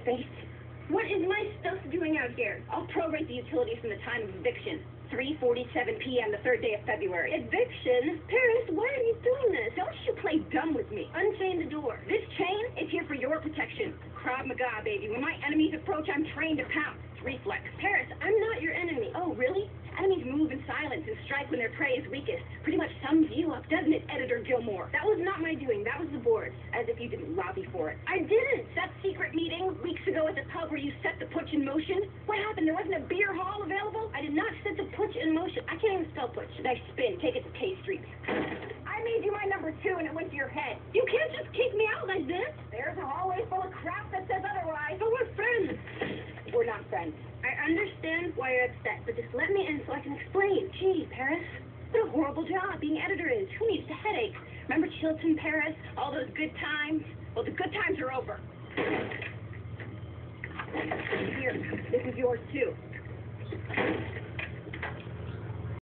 face. What is my stuff doing out here? I'll prorate the utilities from the time of eviction. 3:47 p.m. the 3rd day of February. Eviction? Paris, why are you doing this? Don't you play dumb with me. Unchain the door. This chain is here for your protection. Krav Maga, baby. When my enemies approach, I'm trained to pounce. It's reflex. Paris, I'm not your enemy. Oh, really? Enemies move in silence and strike when their prey is weakest. Pretty much sums you up, doesn't it, Editor Gilmore? That was not my doing. That was the board's. As if you didn't lobby for it. I didn't. That secret meeting weeks ago at the pub where you set the putsch in motion? What happened? There wasn't a beer hall available? I did not set the putsch in motion. I can't even spell putsch. Nice spin. Take it to K Street. I made you my number 2 and it went to your head. You can't just kick me out like this. There's a hallway full of crap that says otherwise. But we're friends. We're not friends. I understand why you're upset, but just let me in so I can explain. Gee, Paris, what a horrible job being editor is. Who needs the headache? Remember Chilton, Paris? All those good times? Well, the good times are over. Here, this is yours too.